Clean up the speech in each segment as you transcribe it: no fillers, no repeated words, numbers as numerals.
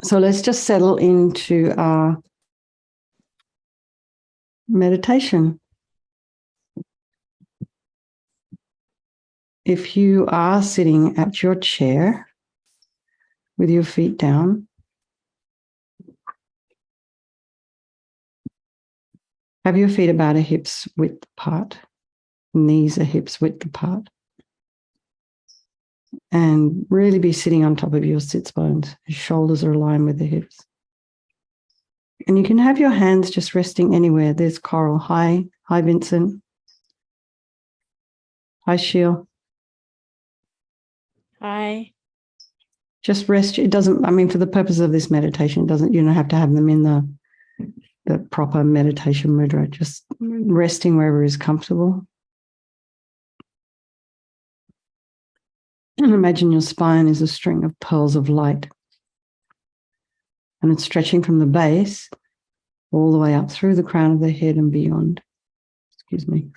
So let's just settle into our meditation. If you are sitting at your chair with your feet down, have your feet about a hips width apart, knees are hips width apart, and really be sitting on top of your sits bones. Your shoulders are aligned with the hips. And you can have your hands just resting anywhere. There's Coral. Hi, Vincent. Hi, Sheil. Hi. Just rest. It doesn't, I mean, for the purpose of this meditation, you don't have to have them in the proper meditation mudra. Just resting wherever is comfortable. And imagine your spine is a string of pearls of light. And it's stretching from the base all the way up through the crown of the head and beyond. Excuse me.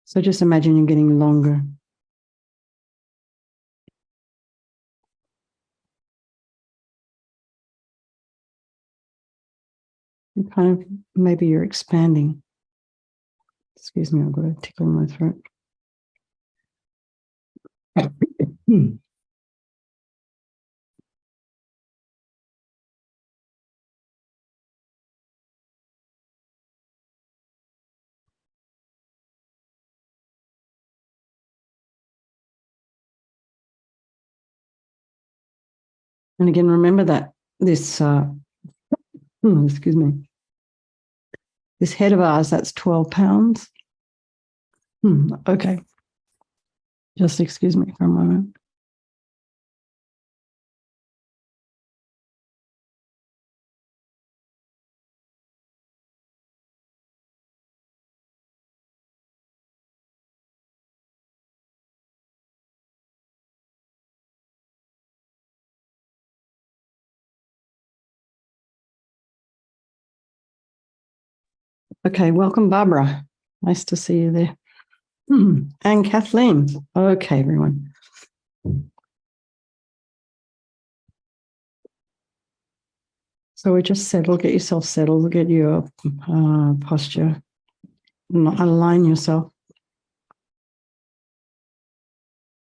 So just imagine you're getting longer. And kind of, maybe you're expanding. Excuse me, I've got a tickle in my throat. And again, remember that this, excuse me, this head of ours, that's 12 pounds. Okay. Just excuse me for a moment. Okay, welcome, Barbara. Nice to see you there. And Kathleen. Okay, everyone. So we just settle, get yourself settled, get your posture, align yourself.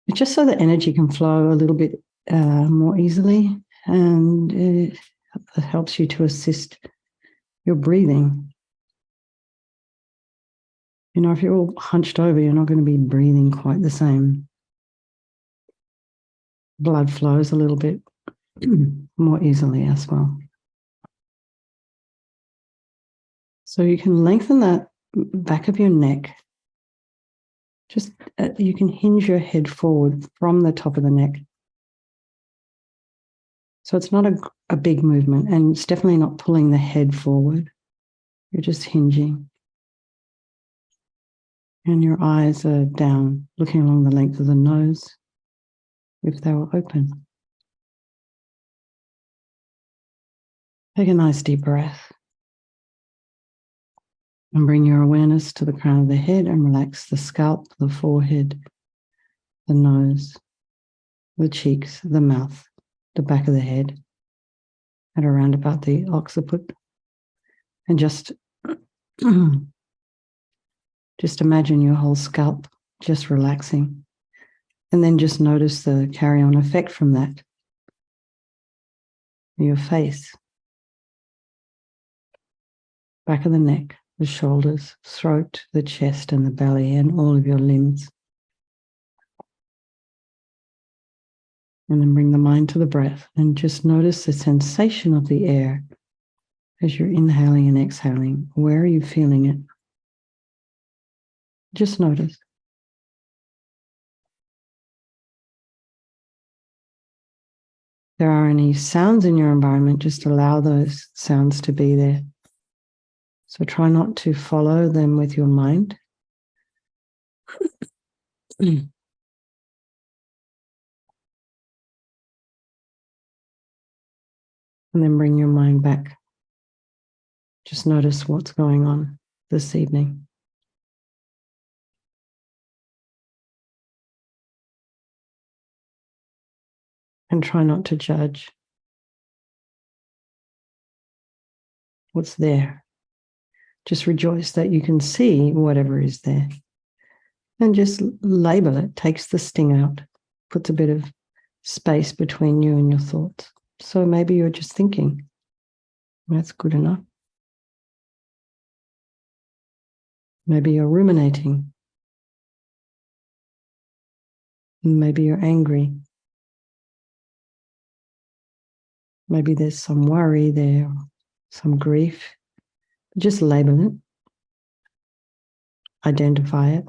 It's just so the energy can flow a little bit more easily, and it helps you to assist your breathing. You know, if you're all hunched over, you're not going to be breathing quite the same. Blood flows a little bit more easily as well. So you can lengthen that back of your neck. Just you can hinge your head forward from the top of the neck. So it's not a big movement, and it's definitely not pulling the head forward. You're just hinging. And your eyes are down, looking along the length of the nose, if they were open. Take a nice deep breath. And bring your awareness to the crown of the head and relax the scalp, the forehead, the nose, the cheeks, the mouth, the back of the head, and around about the occiput. And just imagine your whole scalp just relaxing. And then just notice the carry-on effect from that. Your face, back of the neck, the shoulders, throat, the chest and the belly, and all of your limbs. And then bring the mind to the breath and just notice the sensation of the air as you're inhaling and exhaling. Where are you feeling it? Just notice. If there are any sounds in your environment, just allow those sounds to be there. So try not to follow them with your mind. And then bring your mind back. Just notice what's going on this evening. And try not to judge what's there. Just rejoice that you can see whatever is there. And just label it, takes the sting out, puts a bit of space between you and your thoughts. So maybe you're just thinking. That's good enough. Maybe you're ruminating. Maybe you're angry. Maybe there's some worry there, some grief. Just label it. Identify it.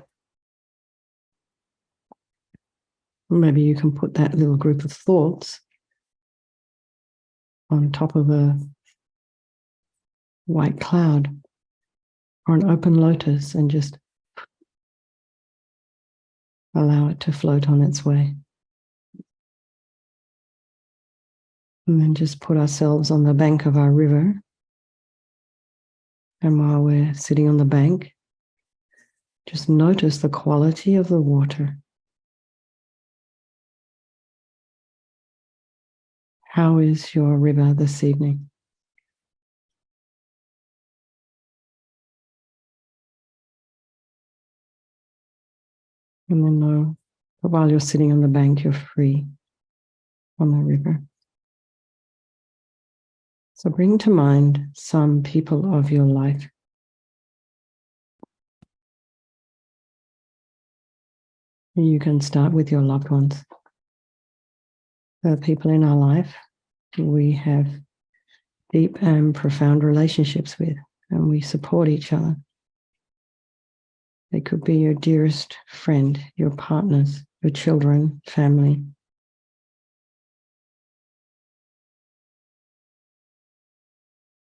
Maybe you can put that little group of thoughts on top of a white cloud or an open lotus and just allow it to float on its way. And then just put ourselves on the bank of our river. And while we're sitting on the bank, just notice the quality of the water. How is your river this evening? And then know that while you're sitting on the bank, you're free on the river. So bring to mind some people of your life. You can start with your loved ones. The people in our life we have deep and profound relationships with, and we support each other. They could be your dearest friend, your partners, your children, family.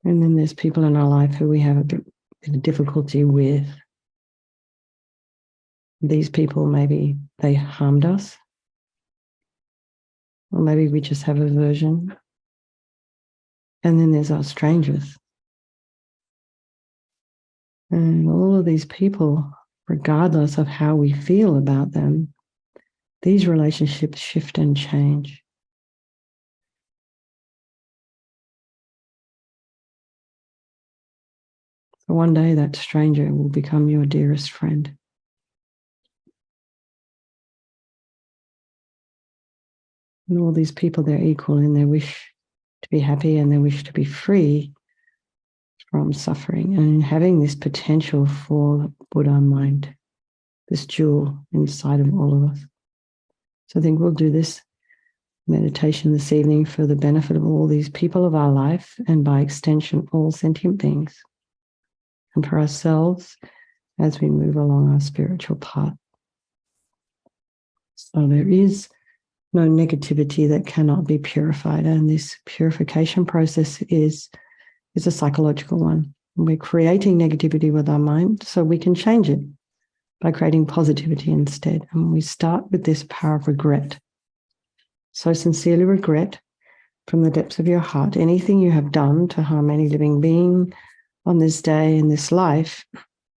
And then there's people in our life who we have a bit of difficulty with. These people, maybe they harmed us, or maybe we just have aversion. And then there's our strangers. And all of these people, regardless of how we feel about them, these relationships shift and change. So one day that stranger will become your dearest friend. And all these people, they're equal in their wish to be happy and their wish to be free from suffering and having this potential for Buddha mind, this jewel inside of all of us. So I think we'll do this meditation this evening for the benefit of all these people of our life and by extension, all sentient beings, and for ourselves as we move along our spiritual path. So there is no negativity that cannot be purified, and this purification process is a psychological one. We're creating negativity with our mind so we can change it by creating positivity instead. And we start with this power of regret. So sincerely regret from the depths of your heart anything you have done to harm any living being on this day, in this life,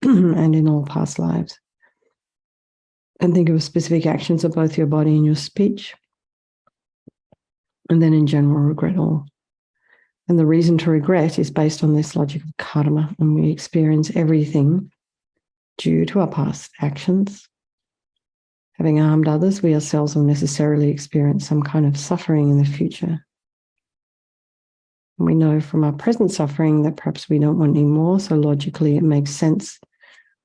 and in all past lives. And think of specific actions of both your body and your speech. And then in general, regret all. And the reason to regret is based on this logic of karma, and we experience everything due to our past actions. Having harmed others, we ourselves will necessarily experience some kind of suffering in the future. And we know from our present suffering that perhaps we don't want any more, so logically it makes sense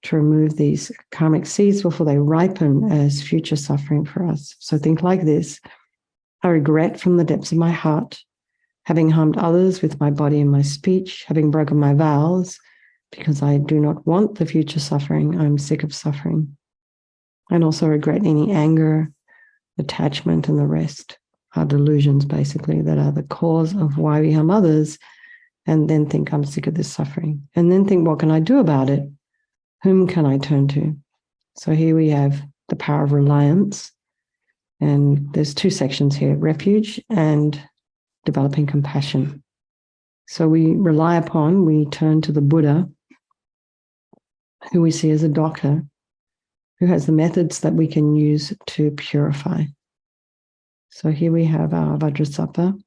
to remove these karmic seeds before they ripen as future suffering for us. So think like this: I regret from the depths of my heart having harmed others with my body and my speech, having broken my vows, because I do not want the future suffering. I'm sick of suffering. And also regret any anger, attachment, and the rest are delusions, basically, that are the cause of why we harm others, and then think, I'm sick of this suffering. And then think, what can I do about it? Whom can I turn to? So here we have the power of reliance. And there's two sections here, refuge and developing compassion. So we rely upon, we turn to the Buddha, who we see as a doctor, who has the methods that we can use to purify. So here we have our Vajrasattva.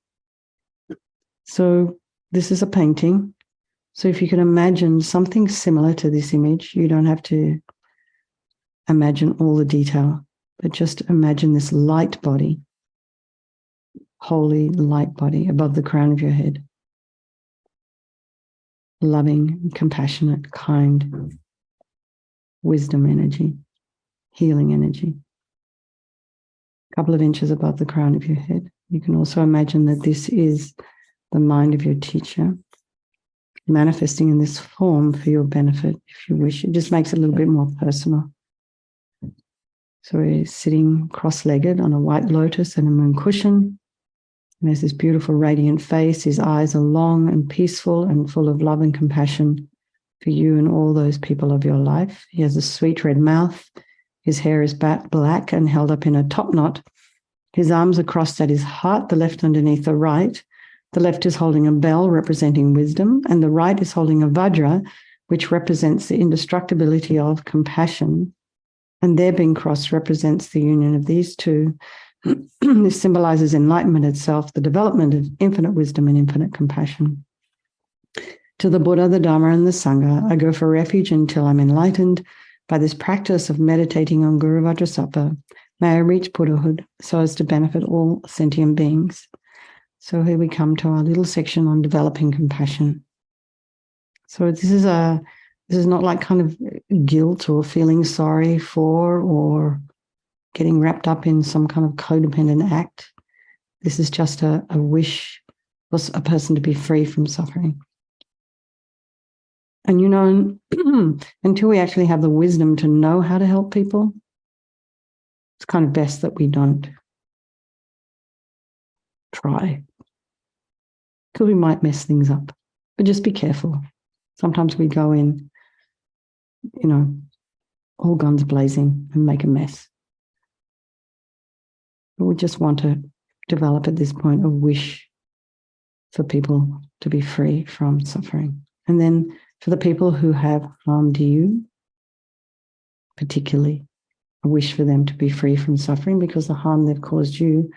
So this is a painting. So if you can imagine something similar to this image, you don't have to imagine all the detail, but just imagine this light body, holy light body above the crown of your head. Loving, compassionate, kind, wisdom energy, healing energy. A couple of inches above the crown of your head. You can also imagine that this is the mind of your teacher, manifesting in this form for your benefit, if you wish. It just makes it a little bit more personal. So we're sitting cross-legged on a white lotus and a moon cushion. And there's this beautiful radiant face. His eyes are long and peaceful and full of love and compassion for you and all those people of your life. He has a sweet red mouth. His hair is black and held up in a top knot. His arms are crossed at his heart, the left underneath the right. The left is holding a bell representing wisdom, and the right is holding a vajra, which represents the indestructibility of compassion. And their being crossed represents the union of these two. This symbolizes enlightenment itself, the development of infinite wisdom and infinite compassion. To the Buddha, the Dharma, and the Sangha, I go for refuge until I'm enlightened by this practice of meditating on Guru Vajrasattva. May I reach Buddhahood so as to benefit all sentient beings. So here we come to our little section on developing compassion. So this is not like kind of guilt or feeling sorry for or getting wrapped up in some kind of codependent act. This is just a wish for a person to be free from suffering. And you know, until we actually have the wisdom to know how to help people, it's kind of best that we don't try, because we might mess things up. But just be careful. Sometimes we go in, you know, all guns blazing and make a mess. But we just want to develop at this point a wish for people to be free from suffering. And then for the people who have harmed you, particularly, a wish for them to be free from suffering, because the harm they've caused you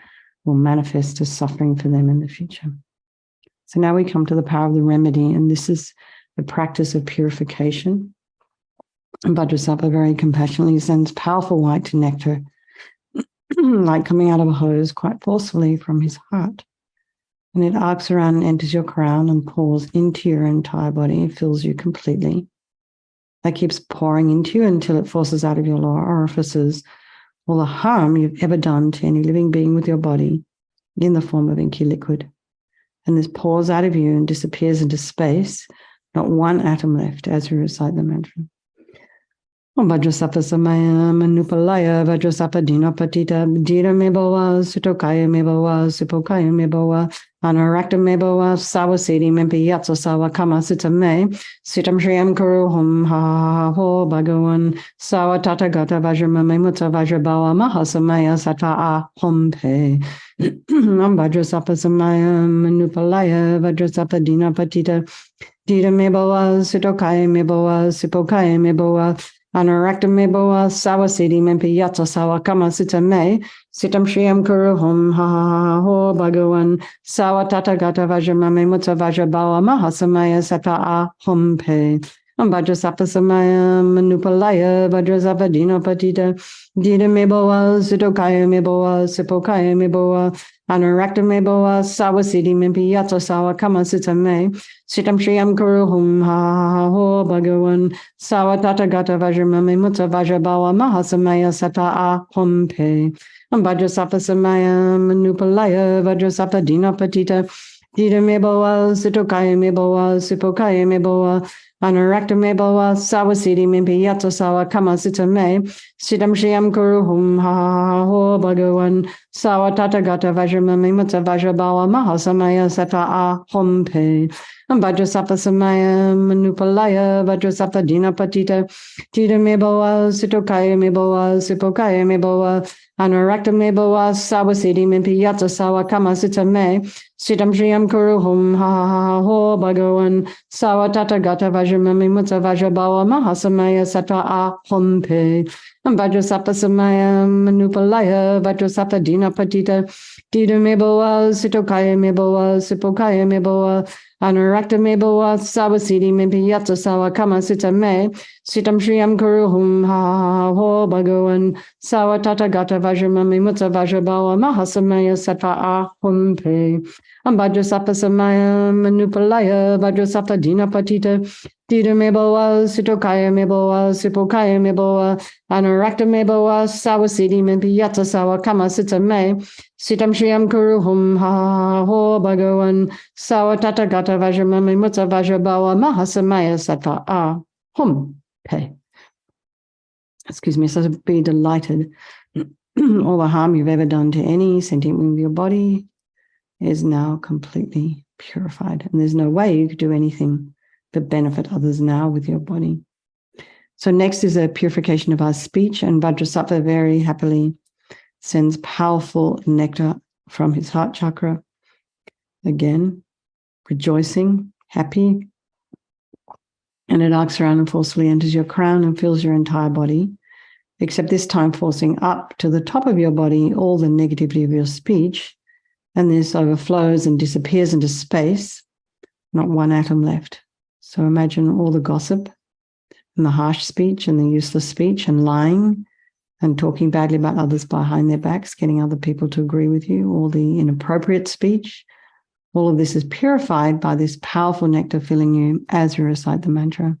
will manifest as suffering for them in the future. So now we come to the power of the remedy, and this is the practice of purification. And Vajrasattva very compassionately sends powerful white nectar, like coming out of a hose, quite forcefully from his heart. And it arcs around and enters your crown and pours into your entire body. It fills you completely. That keeps pouring into you until it forces out of your lower orifices all the harm you've ever done to any living being with your body in the form of inky liquid. And this pours out of you and disappears into space, not one atom left as we recite the mantra. Om Vajrasattva Samaya Manupalaya Vajrasattva Dinapatita Dita Mebhawa Sutokaya Mebhawa Supokaya Mebhawa Anarakta Mebhawa Sawasedi Mempi Yatso Sawa Kama Sita Me Sitam Shriyam Kuru Hum Ha Ha Ho Bhagavan Sawa Tata Gata Vajramame Mutta Vajrabawa Mahasamaya Sattva A Hum Pe Om Vajrasattva Samaya Manupalaya Vajrasattva Dinapatita Dita Mebhawa Sutokaya Mebhawa Supokaya Mebhawa Anarakta Meboa Sawasedi Mempi Yatsa Sawa Kama Sita Me Sitam Shriyam Kuru Hum Ha Ha Ho Bhagavan Sawa Tata Gata Vajramame Mutta Vajrabawa Mahasamaya Sattva A Hum Pe Om Vajrasattva Samaya Manupalaya Vajrasattva Dinapatita Dita Meboa Sutokaya Meboa Supokaya Meboa Anarakta Meboa Sawasedi Mempi Yatsa Sawa Kama Sita Me Sitam Shriyam Kuru Hum Ha Ha Ho Bhagavan Sawa Tata Gata Vajramame Mutta Vajrabawa Mahasamaya Sattva A Hum Pe Om Vajrasattva Samaya Manupalaya Vajrasattva Dinapatita Dita Meboa Sutokaya Meboa Supokaya Meboa Anarakta Meboa Sawasedi Mempi Yatsa Sawa Kama Sita Me Sitam Shriyam Kuru Hum Ha Ha Ho Bhagavan Sawa Tata Gata Vajramame Mutta Vajrabawa Mahasamaya Sattva A Hum Pe Om Vajrasattva Samaya Manupalaya Vajrasattva Dinapatita Dita Meboa Sutokaya Meboa Supokaya Meboa Anarakta Meboa Sawasedi Mempi Yatsa Sawa Kama Sita Me Sitam Shriyam Kuru Hum Ha Ha Ho Bhagavan Sawa Tata Gata Vajramame Mutta Vajrabawa Mahasamaya Sattva A Hum Pe Vajrasapa Samaya Manupalaya Vajrasapa Dina Patita Dida Meboa Sitokaya Meboa Sipokaya Meboa Anurakta Meboa Sawasidi Mipiyata Sawa Kama Sita Me Sitam Shriyam Kuruhum Ha Ho Bhagavan Sawa Tata Gata Vajramami Mutta Vajrabawa Mahasamaya Satva Ahum Pe Vajrasapa Samaya Manupalaya Vajrasapa Dina Patita Dida Meboa Sitokaya Meboa Sipokaya Meboa Anurakta Meboa Sawasidi Mimpiyata Sawa Kama Sita Me Sitam Shriyam Kuruhum Ha Ho Bhagavan Sawa Tata Gata Vajramami Mutta Vajrabawa Mahasamaya Satva Ahum Pe. Excuse me, so be delighted. All the harm you've ever done to any sentient being of your body is now completely purified. And there's no way you could do anything but benefit others now with your body. So next is a purification of our speech, and Vajrasattva very happily sends powerful nectar from his heart chakra. Again, rejoicing, happy, and it arcs around and forcefully enters your crown and fills your entire body, except this time forcing up to the top of your body all the negativity of your speech, and this overflows and disappears into space, not one atom left. So imagine all the gossip and the harsh speech and the useless speech and lying and talking badly about others behind their backs, getting other people to agree with you, all the inappropriate speech. All of this is purified by this powerful nectar filling you as you recite the mantra.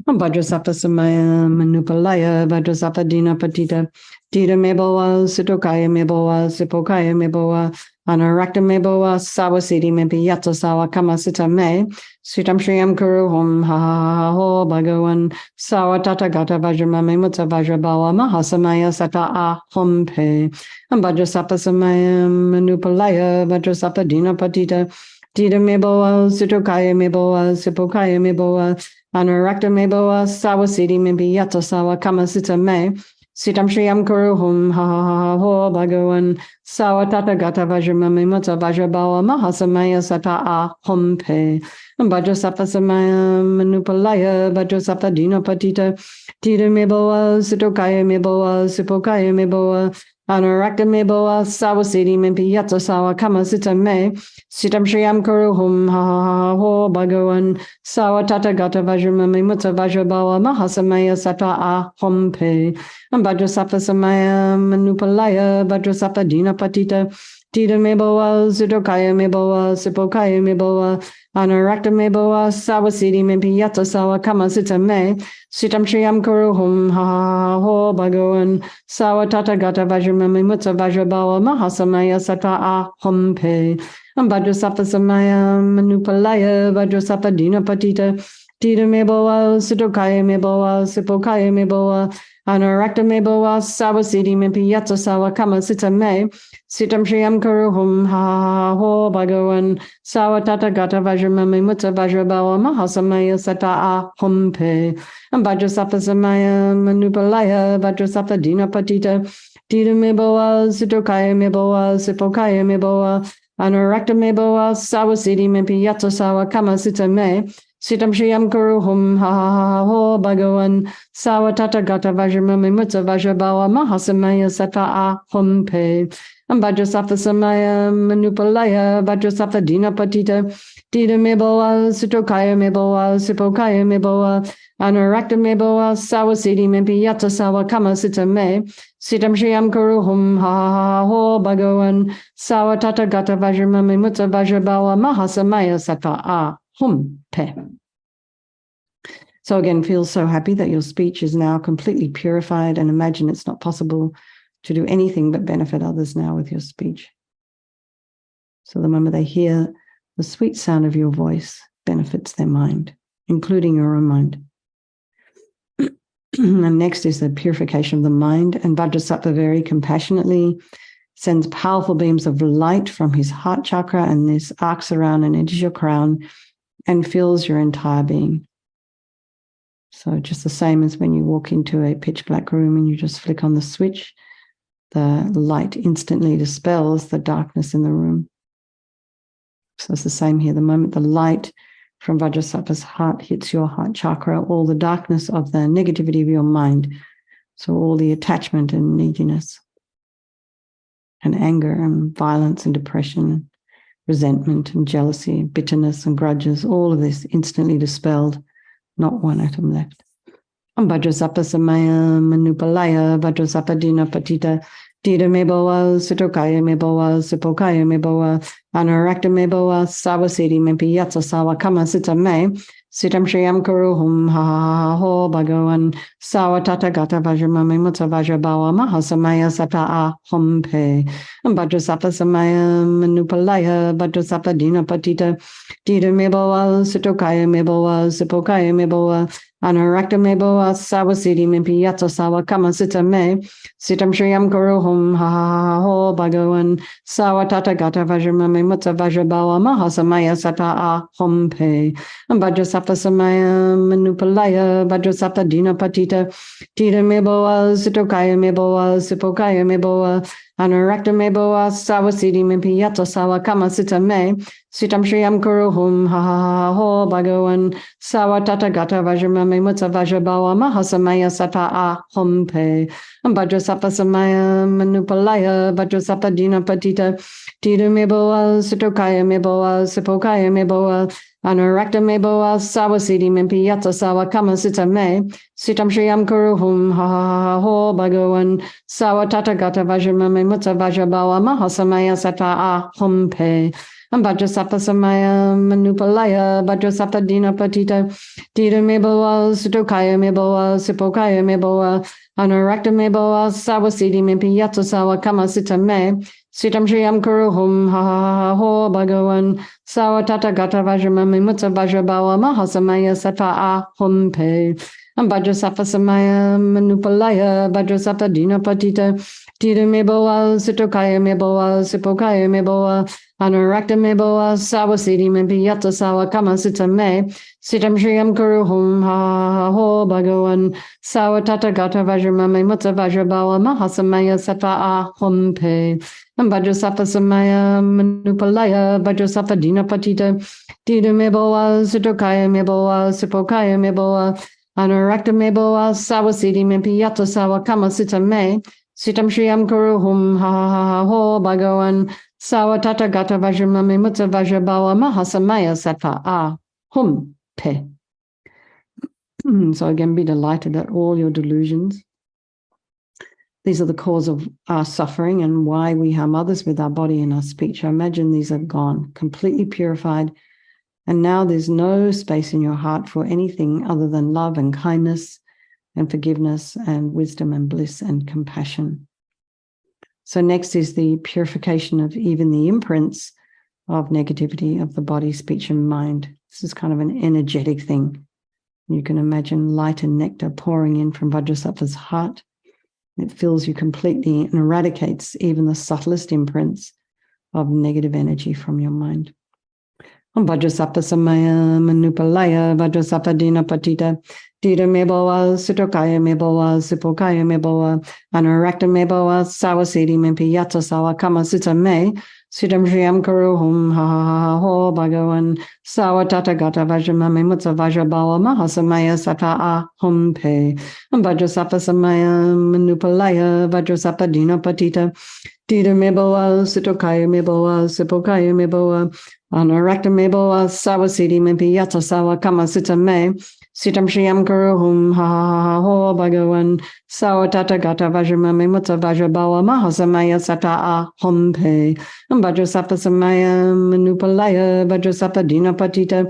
Vajrasapa Samaya Manupalaya Vajrasapa Dina Patita Dida Meboa Sitokaya Meboa Sipokaya Meboa Anurakta Meboa Sawasidi Mipiyata Sawa Kama Sita Me Sitam Shriyam Kuruhum Ha Ho Bhagavan Sawa Tata Gata Vajramami Mutta Vajrabawa Mahasamaya Sata Ahum Pe Vajrasapa Samaya Manupalaya Vajrasapa Dina Patita Dida Meboa Sitokaya Meboa Sipokaya Meboa Anurakta Meboa Sawasidi Mipiyata Sawa Kama Sita Me Sitam Shriyam Kuruhum Ha Ho Bhagavan Sawa Tata Gata Vajramami Mutta Vajrabawa Mahasamaya Sata Ahum Pe Vajrasapa Samaya Manupalaya Vajrasapa Dina Patita Dida Meboa Sitokaya Meboa Sipokaya Meboa Anurakta Meboa Sawasidi Mipiyata Sawa Kama Sita Me Sitam Shriyam Kuruhum Ha Ho Bhagavan Sawa Tata Gata Vajramami Mutta Vajrabawa Mahasamaya Sata Ahum Pe Vajrasapa Samaya Manupalaya Vajrasapa Dina Patita Dida Meboa Sitokaya Meboa Sipokaya Meboa Anurakta Meboa Sawasidi Mipiyata Sawa Kama Sita Me Sitam Shriyam Kuruhum Ha Ho Bhagavan Sawa Tata Gata Vajramami Mutta Vajrabawa Mahasamaya Sata Ahum Pe Vajrasapa Samaya Manupalaya Vajrasapa Dina Patita Dida Meboa Sitokaya Meboa Sipokaya Meboa Anurakta Meboa Sawasidi Mipiyata Sawa Kama Sita Me Sitam Shriyam Kuruhum Ha Ho Bhagavan Sawa Tata Gata Vajramami Mutta Vajrabawa Mahasamaya Sata Ahum Pe Vajrasapa Samaya Manupalaya Vajrasapa Dina Patita Dida Meboa Sitokaya Meboa Sipokaya Meboa Anurakta Meboa Sawasidi Mipiyata Sawa Kama Sita Me Sitam Shriyam Kuruhum Ha Ho Bhagavan Sawa Tata Gata Vajramami Mutta Vajrabawa Mahasamaya Sata Ahum Pe Vajrasapa Samaya Manupalaya Vajrasapa Dina Patita Dida Meboa Sitokaya Meboa Sipokaya Meboa Anurakta Meboa Sawasidi Mipiyata Sawa Kama Sita Me Sitam Shriyam Kuruhum Ha Ho Bhagavan Sawa Tata Gata Vajramami Mutta Vajrabawa Mahasamaya Sata Ahum Pe. So again, feel so happy that your speech is now completely purified, and imagine it's not possible to do anything but benefit others now with your speech. So the moment they hear the sweet sound of your voice benefits their mind, including your own mind. And next is the purification of the mind, and Vajrasattva very compassionately sends powerful beams of light from his heart chakra, and this arcs around and enters your crown and fills your entire being. So just the same as when you walk into a pitch black room and you just flick on the switch, the light instantly dispels the darkness in the room. So it's the same here. The moment the light from Vajrasattva's heart hits your heart chakra, all the darkness of the negativity of your mind So all the attachment and neediness and anger and violence and depression, resentment and jealousy, bitterness and grudges, all of this instantly dispelled, not one atom left. Vajrasapa Samaya Manupalaya Vajrasapa Dina Patita Dida Meboa Sutokaya Meboa Sipokaya Meboa Anarakta Meboa Savasiti Mempiyatsa Sawa Kama Sita Me Sitam Shriyam Kuruhum Ha Ha Ho Bhagavan Sawa Tata Gata Vajramami Mutta Vajrabawa Mahasamaya Sata A Hompe Vajrasapa Samaya Manupalaya Vajrasapa Dina Patita Dida Meboa Sutokaya Meboa Sipokaya Meboa Anarakta Meboa Savasiti Mempiyatsa Sawa Kama Sita Me Sitam Shriyam Kuruhum Ha Ha Ho Bhagavan Sawa Tata Gata Vajramami Mutta Vajrabawa Mahasamaya Sata A Hompe Vajrasapa Samaya Manupalaya Vajrasapa Dina Patita Tita Meboa Sitokaya Meboa Sipokaya Meboa Anarakta Meboa Savasiti Mempiyatsa Sawa Kama Sita Me Sitam Shriyam Kuruhum Ha Ha Ho Bhagavan Sawa Tata Gata Vajramami Mutta Vajrabawa Mahasamaya Sata A Hompe Vajrasapa Samaya Manupalaya Vajrasapa Dina Patita Tita Meboa Sitokaya Meboa Sipokaya Meboa Anarakta Meboa Savasiti Mempiyatsa Sawa Kama Sita Me Sitam Shriyam Kuruhum Ha Ha Ho Bhagavan Sawa Tata Gata Vajramami Mutta Vajrabawa Mahasamaya Sata A Hompe Vajrasapa Samaya Manupalaya Vajrasapa Dina Patita Tita Meboa Sutokaya Meboa Sipokaya Meboa Anarakta Meboa Savasiti Mempiyatsa Sawa Kama Sita Me Sitam Shriyam Kuruhum Ha Ha Ho Bhagavan Sawa Tata Gata Vajramami Mutta Vajrabawa Mahasamaya Sata A Hompe Vajrasapa Samaya Manupalaya Vajrasapa Dina Patita Tita Meboa Sutokaya Meboa Sipokaya Meboa Anarakta Meboa Savasiti Mempiyatsa Sawa Kama Sita Me Sitam Shriyam Kuruhum Ha Ha Ho Bhagavan Sawa Tata Gata Vajramami Mutta Vajrabawa Mahasamaya Sata A Hompe Vajrasapa Samaya Manupalaya Vajrasapa Dina Patita Tita Meboa Sutokaya Meboa Sipokaya Meboa Anarakta Meboa Savasiti Mempiyatsa Sawa Kama Sita Me Sitam Shriyam Kuruhum Ha Ha Ho Bhagavan Sawa Tata Gata Vajramami Mutta Vajrabawa Mahasamaya Sata A Hompe. So again, be delighted that all your delusions, these are the cause of our suffering and why we harm others with our body and our speech. I imagine these are gone, completely purified. And now there's no space in your heart for anything other than love and kindness and forgiveness and wisdom and bliss and compassion. So next is the purification of even the imprints of negativity of the body, speech, and mind. This is kind of an energetic thing. You can imagine light and nectar pouring in from Vajrasattva's heart. It fills you completely and eradicates even the subtlest imprints of negative energy from your mind. Vajrasapa Samaya Manupalaya Vajrasapa Dina Patita Dita Meboa Sutokaya Meboa Sipokaya Meboa Anarakta Meboa Savasiti Mempiyatsa Sawa Kama Sita Me Sitam Shriyam Kuruhum Ha Ha Ho Bhagavan Sawa Tata Gata Vajramami Mutta Vajrabawa Mahasamaya Sata A Hompe Vajrasapa Samaya Manupalaya Vajrasapa Dina Patita Dita Meboa Sutokaya Meboa Sipokaya Meboa Anarakta Meboa Savasiti Mempiyatsa Sawa Kama Sita Me Sitam Shriyam Kuruhum Ha Ha Ho Bhagavan Sawa Tata Gata Vajramami Mutta Vajrabawa Mahasamaya Sata A Hompe Vajrasapa Samaya Manupalaya Vajrasapa Dina Patita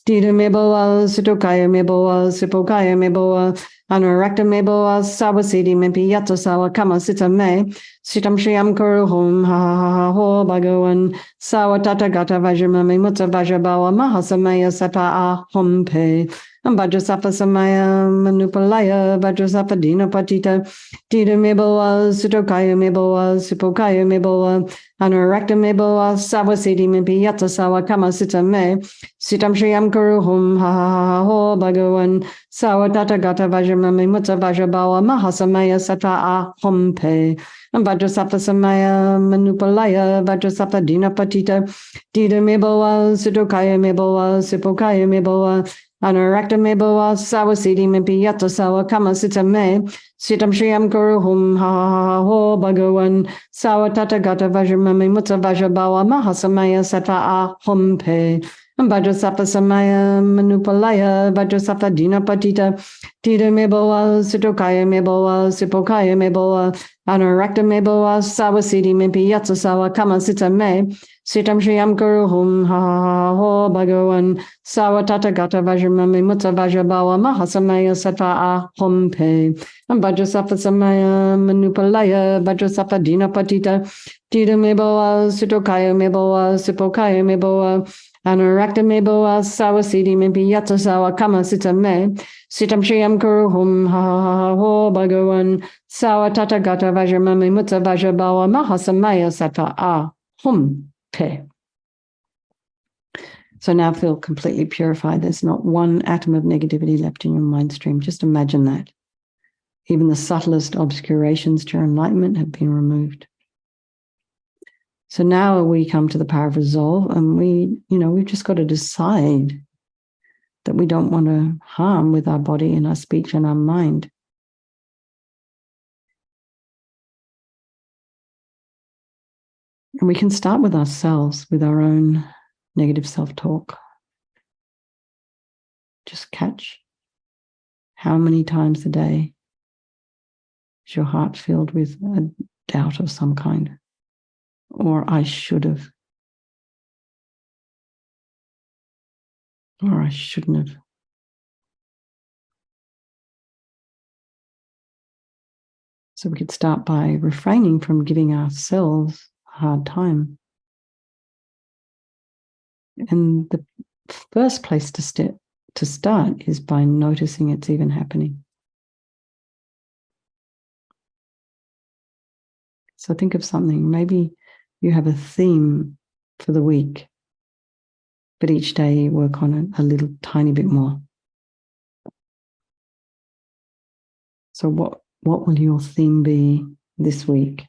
Dita Meboa Sutokaya Meboa Sipokaya Meboa Anarakta Meboa Savasiti Mempiyatsa Sawa Kama Sita Me Sitam Shriyam Kuruhum Ha Ha Ho Bhagavan Sawa Tata Gata Vajramami Mutta Vajrabawa Mahasamaya Sata A Hompe Vajrasapa Samaya Manupalaya Vajrasapa Dina Patita Dita Meboa Sutokaya Meboa Sipokaya Meboa Anarakta Meboa Savasiti Mempiyatsa Sawa Kama Sita Me Sitam Shriyam Kuruhum Ha Ha Ho Bhagavan Sawa Tata Gata Vajramami Mutta Vajrabawa Mahasamaya Sata A Hompe Vajrasapa Samaya Manupalaya Vajrasapa Dina Patita Dita Meboa Sutokaya Meboa Sipokaya Meboa Anarakta Meboa Savasiti Mempiyatsa Sawa Kama Sita Me Sitam Shriyam Guru Hum Ha Ha Ho Bhagavan Sawatata Gata Vajramami Mutta Vajrabawa Mahasamaya Sattva Ahum Pe Vajrasapa Samaya Manupalaya Vajrasapa Dina Patita Tita Meboa Sitokaya Meboa Sipokaya Meboa Anurakta Meboa Sawasiti Mimpi Yatsasawa Kama Sita Me Sitam Shriyam Guru Hum Ha Ha Ho Bhagavan Sawatata Gata Vajramami Mutta Vajrabawa Mahasamaya Sattva Ahum Pe Vajrasapa Samaya Manupalaya Vajrasapa Dina Patita Tita Meboa Sitokaya Meboa Sipokaya Meboa Anurakta Meboa Sawasiti Mimpi Yatsasawa Kama Sita Me Sitam Shriyam Guru Hum Ha Ha Ho Bhagavan Sawatata Gata Vajramami Mutta Vajrabawa Mahasamaya Sattva Ahum Pe. So now feel completely purified. There's not one atom of negativity left in your mind stream. Just imagine that. Even the subtlest obscurations to your enlightenment have been removed. So now we come to the power of resolve, and we've just got to decide that we don't want to harm with our body and our speech and our mind. And we can start with ourselves, with our own negative self-talk. Just catch how many times a day is your heart filled with a doubt of some kind, or I should have, or I shouldn't have. So we could start by refraining from giving ourselves a hard time. And the first place to start is by noticing it's even happening. So think of something. Maybe you have a theme for the week, but each day you work on it a little tiny bit more. So what will your theme be this week?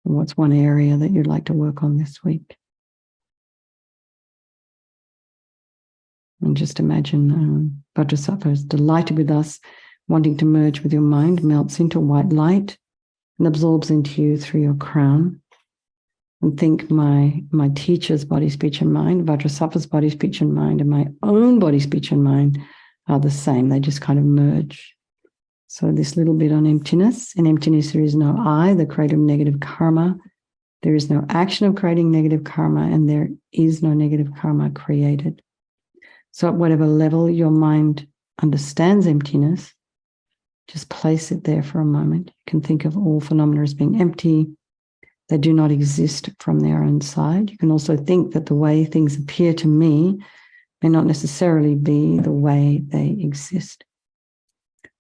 And what's one area that you'd like to work on this week? And just imagine Vajrasattva is delighted with us, wanting to merge with your mind, melts into white light and absorbs into you through your crown. And think my teacher's body, speech, and mind, Vajrasattva's body, speech, and mind, and my own body, speech, and mind are the same. They just kind of merge. So this little bit on emptiness. In emptiness, there is no I, the creator of negative karma. There is no action of creating negative karma, and there is no negative karma created. So at whatever level your mind understands emptiness, just place it there for a moment. You can think of all phenomena as being empty. They do not exist from their own side. You can also think that the way things appear to me may not necessarily be the way they exist.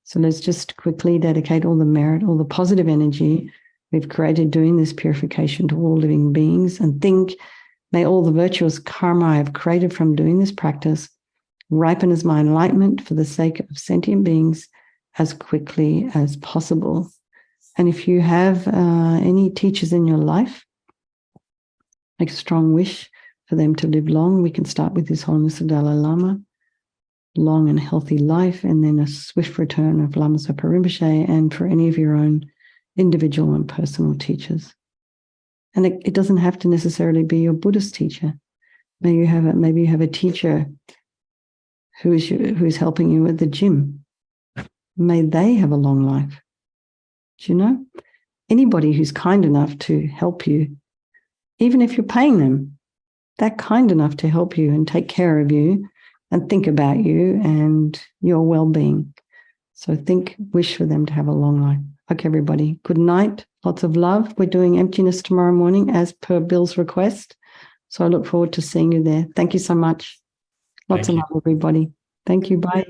So let's just quickly dedicate all the merit, all the positive energy we've created doing this purification to all living beings, and think, may all the virtuous karma I have created from doing this practice ripen as my enlightenment for the sake of sentient beings as quickly as possible. And if you have any teachers in your life, make a strong wish for them to live long. We can start with His Holiness the Dalai Lama, long and healthy life, and then a swift return of Lama Zopa Rinpoche, and for any of your own individual and personal teachers. And it doesn't have to necessarily be your Buddhist teacher. Maybe you have a teacher who is helping you at the gym. May they have a long life. Do you know? Anybody who's kind enough to help you, even if you're paying them, they're kind enough to help you and take care of you and think about you and your well-being. So wish for them to have a long life. Okay, everybody. Good night. Lots of love. We're doing emptiness tomorrow morning as per Bill's request. So I look forward to seeing you there. Thank you so much. Lots of love, everybody. Thank you. Bye.